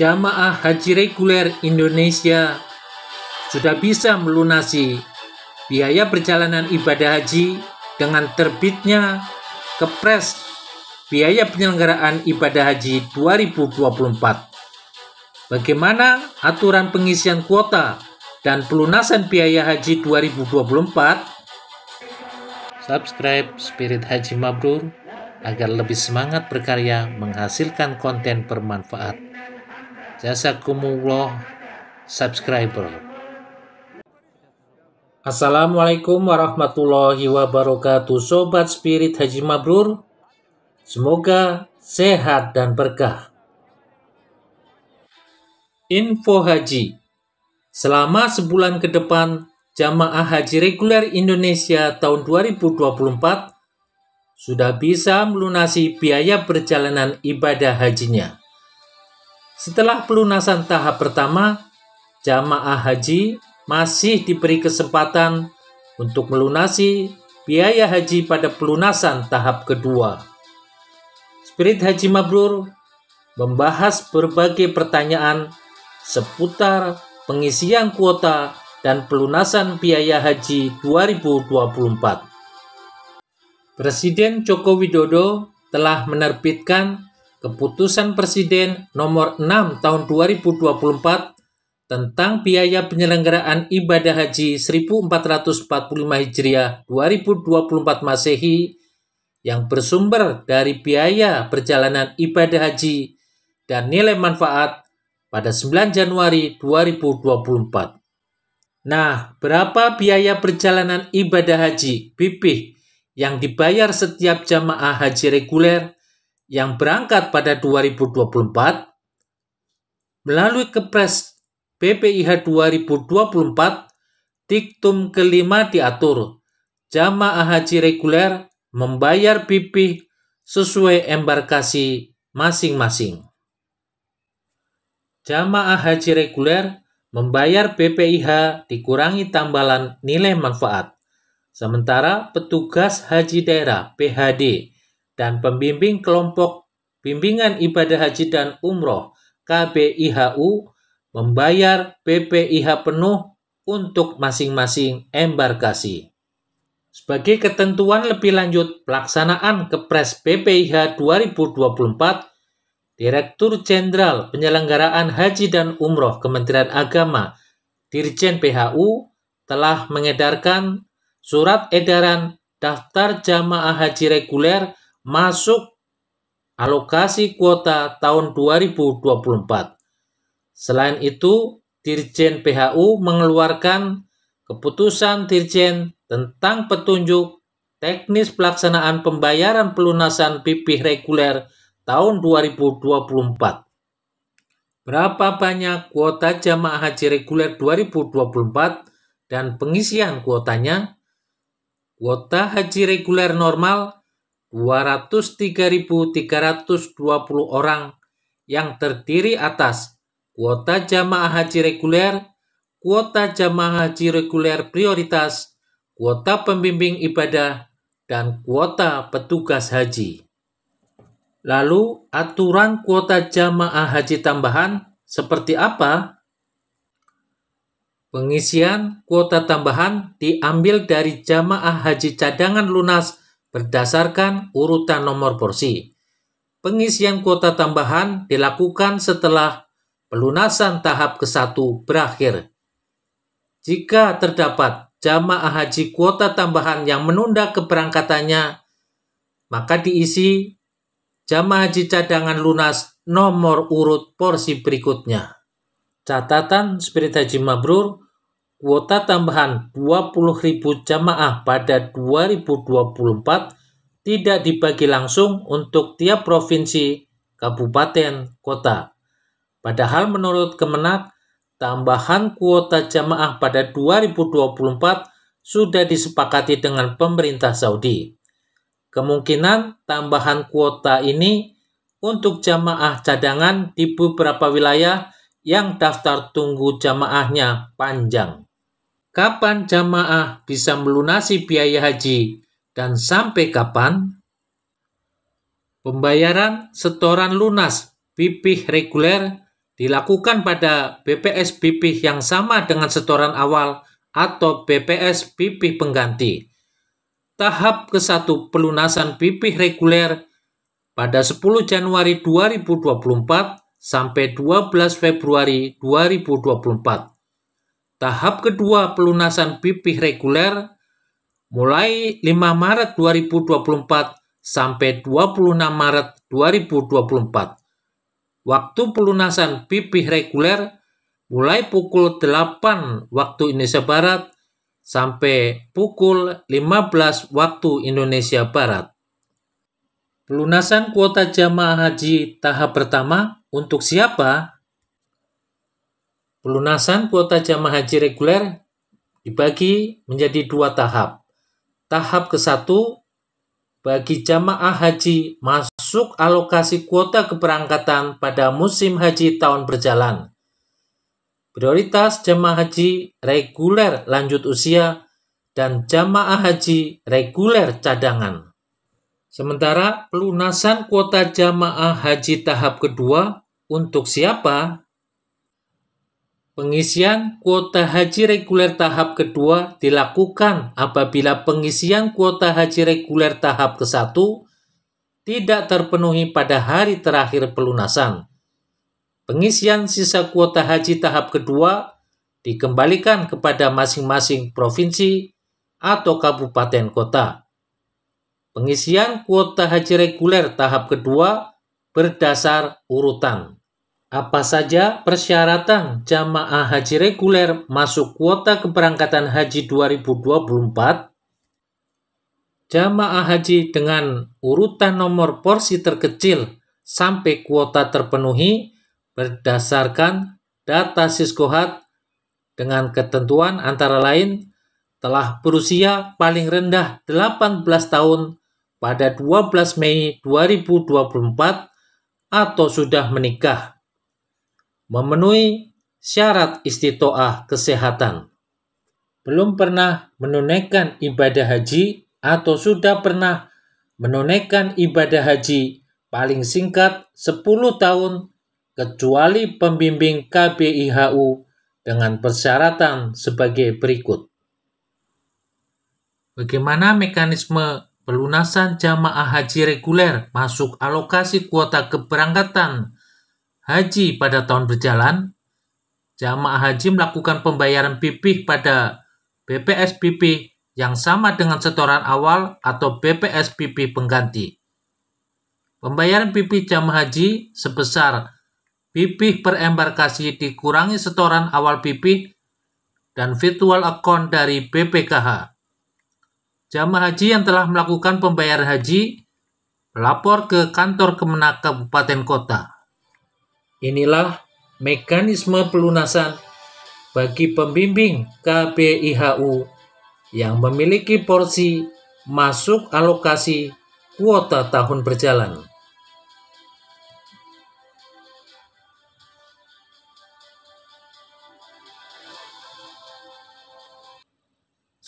Jamaah Haji Reguler Indonesia sudah bisa melunasi biaya perjalanan ibadah haji dengan terbitnya Kepres Biaya Penyelenggaraan Ibadah Haji 2024. Bagaimana aturan pengisian kuota dan pelunasan biaya haji 2024? Subscribe Spirit Haji Mabrur agar lebih semangat berkarya menghasilkan konten bermanfaat. Jazakumullah subscriber. Assalamualaikum warahmatullahi wabarakatuh, Sobat Spirit Haji Mabrur. Semoga sehat dan berkah. Info haji. Selama sebulan ke depan, Jamaah Haji Reguler Indonesia tahun 2024 sudah bisa melunasi biaya perjalanan ibadah hajinya. Setelah pelunasan tahap pertama, jamaah haji masih diberi kesempatan untuk melunasi biaya haji pada pelunasan tahap kedua. Spirit Haji Mabrur membahas berbagai pertanyaan seputar pengisian kuota dan pelunasan biaya haji 2024. Presiden Joko Widodo telah menerbitkan Keputusan Presiden Nomor 6 Tahun 2024 tentang biaya penyelenggaraan ibadah haji 1445 Hijriah 2024 Masehi yang bersumber dari biaya perjalanan ibadah haji dan nilai manfaat pada 9 Januari 2024. Nah, berapa biaya perjalanan ibadah haji (BIPIH) yang dibayar setiap jamaah haji reguler yang berangkat pada 2024? Melalui Kepres BPIH 2024, Diktum kelima diatur, jamaah haji reguler membayar BIPIH sesuai embarkasi masing-masing. Jamaah haji reguler membayar BPIH dikurangi tambalan nilai manfaat, sementara petugas haji daerah (PHD) dan pembimbing kelompok bimbingan ibadah haji dan umroh KBIHU membayar BPIH penuh untuk masing-masing embarkasi. Sebagai ketentuan lebih lanjut pelaksanaan Kepres BPIH 2024, Direktur Jenderal Penyelenggaraan Haji dan Umroh Kementerian Agama Dirjen PHU telah mengedarkan surat edaran daftar jamaah haji reguler masuk alokasi kuota tahun 2024. Selain itu, Dirjen PHU mengeluarkan Keputusan Dirjen tentang petunjuk teknis pelaksanaan pembayaran pelunasan BIPIH reguler tahun 2024. Berapa banyak kuota jamaah haji reguler 2024 dan pengisian kuotanya? Kuota haji reguler normal 203.320 orang yang terdiri atas kuota jamaah haji reguler, kuota jamaah haji reguler prioritas, kuota pembimbing ibadah, dan kuota petugas haji. Lalu, aturan kuota jamaah haji tambahan seperti apa? Pengisian kuota tambahan diambil dari jamaah haji cadangan lunas berdasarkan urutan nomor porsi. Pengisian kuota tambahan dilakukan setelah pelunasan tahap ke-1 berakhir. Jika terdapat jamaah haji kuota tambahan yang menunda keberangkatannya, maka diisi jamaah haji cadangan lunas nomor urut porsi berikutnya. Catatan Spirit Haji Mabrur, kuota tambahan 20.000 jamaah pada 2024 tidak dibagi langsung untuk tiap provinsi, kabupaten, kota. Padahal menurut Kemenak, tambahan kuota jamaah pada 2024 sudah disepakati dengan pemerintah Saudi. Kemungkinan tambahan kuota ini untuk jamaah cadangan di beberapa wilayah yang daftar tunggu jamaahnya panjang. Kapan jamaah bisa melunasi biaya haji dan sampai kapan? Pembayaran setoran lunas BIPIH reguler dilakukan pada BPS BP yang sama dengan setoran awal atau BPS BP pengganti. Tahap ke-1 pelunasan BP reguler pada 10 Januari 2024 sampai 12 Februari 2024. Tahap kedua pelunasan BP reguler mulai 5 Maret 2024 sampai 26 Maret 2024. Waktu pelunasan BP reguler mulai pukul 8 waktu Indonesia Barat sampai pukul 15 waktu Indonesia Barat. Pelunasan kuota jamaah haji tahap pertama untuk siapa? Pelunasan kuota jamaah haji reguler dibagi menjadi 2 tahap. Tahap ke-1 bagi jamaah haji masuk alokasi kuota keberangkatan pada musim haji tahun berjalan. Prioritas jamaah haji reguler lanjut usia dan jamaah haji reguler cadangan. Sementara pelunasan kuota jamaah haji tahap kedua untuk siapa? Pengisian kuota haji reguler tahap kedua dilakukan apabila pengisian kuota haji reguler tahap ke-1 tidak terpenuhi pada hari terakhir pelunasan. Pengisian sisa kuota haji tahap kedua dikembalikan kepada masing-masing provinsi atau kabupaten kota. Pengisian kuota haji reguler tahap kedua berdasar urutan. Apa saja persyaratan jamaah haji reguler masuk kuota keberangkatan haji 2024? Jamaah haji dengan urutan nomor porsi terkecil sampai kuota terpenuhi berdasarkan data Siskohat dengan ketentuan antara lain telah berusia paling rendah 18 tahun pada 12 Mei 2024 atau sudah menikah. Memenuhi syarat istitoah kesehatan. Belum pernah menunaikan ibadah haji atau sudah pernah menunaikan ibadah haji paling singkat 10 tahun kecuali pembimbing KBIHU dengan persyaratan sebagai berikut. Bagaimana mekanisme pelunasan jamaah haji reguler masuk alokasi kuota keberangkatan haji pada tahun berjalan? Jamaah haji melakukan pembayaran BP pada BPS BP yang sama dengan setoran awal atau BPS BP pengganti. Pembayaran BP jamaah haji sebesar BP per embarkasi dikurangi setoran awal BP dan virtual account dari BPKH. Jamaah haji yang telah melakukan pembayaran haji melapor ke kantor Kemenak Kabupaten Kota. Inilah mekanisme pelunasan bagi pembimbing KBIHU yang memiliki porsi masuk alokasi kuota tahun berjalan.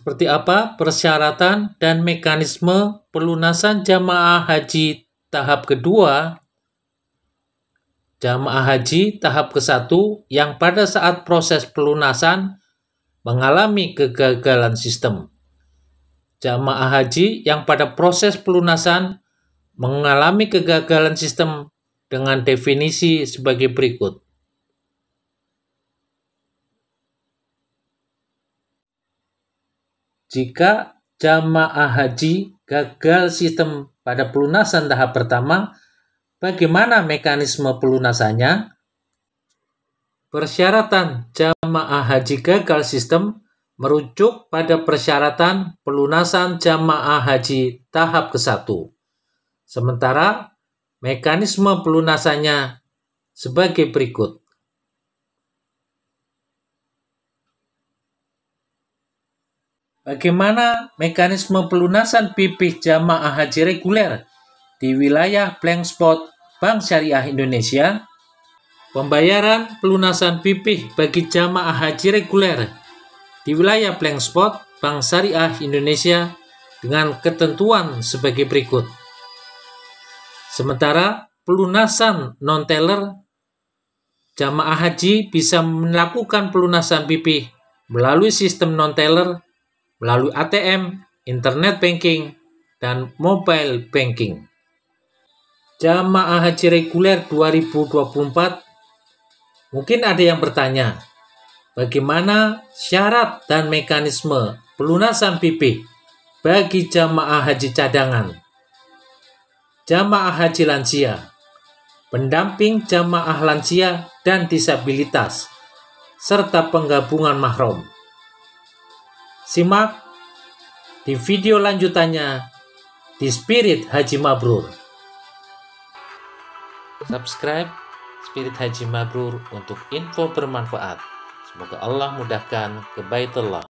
Seperti apa persyaratan dan mekanisme pelunasan jamaah haji tahap kedua? Jamaah haji tahap ke-1 yang pada saat proses pelunasan mengalami kegagalan sistem. Jamaah haji yang pada proses pelunasan mengalami kegagalan sistem dengan definisi sebagai berikut. Jika jamaah haji gagal sistem pada pelunasan tahap pertama, bagaimana mekanisme pelunasannya? Persyaratan jamaah haji gagal sistem merujuk pada persyaratan pelunasan jamaah haji tahap ke-1. Sementara mekanisme pelunasannya sebagai berikut. Bagaimana mekanisme pelunasan BP jamaah haji reguler di wilayah blank spot Bank Syariah Indonesia? Pembayaran pelunasan BP bagi jamaah haji reguler di wilayah blank spot Bank Syariah Indonesia dengan ketentuan sebagai berikut. Sementara pelunasan non-teller Jamaah haji bisa melakukan pelunasan PP melalui sistem non-teller, melalui ATM, internet banking, dan mobile banking. Jamaah haji reguler 2024, mungkin ada yang bertanya, bagaimana syarat dan mekanisme pelunasan PP bagi jamaah haji cadangan, jamaah haji lansia, pendamping jamaah lansia dan disabilitas, serta penggabungan mahram. Simak di video lanjutannya di Spirit Haji Mabrur. Subscribe Spirit Haji Mabrur untuk info bermanfaat. Semoga Allah mudahkan ke Baitullah.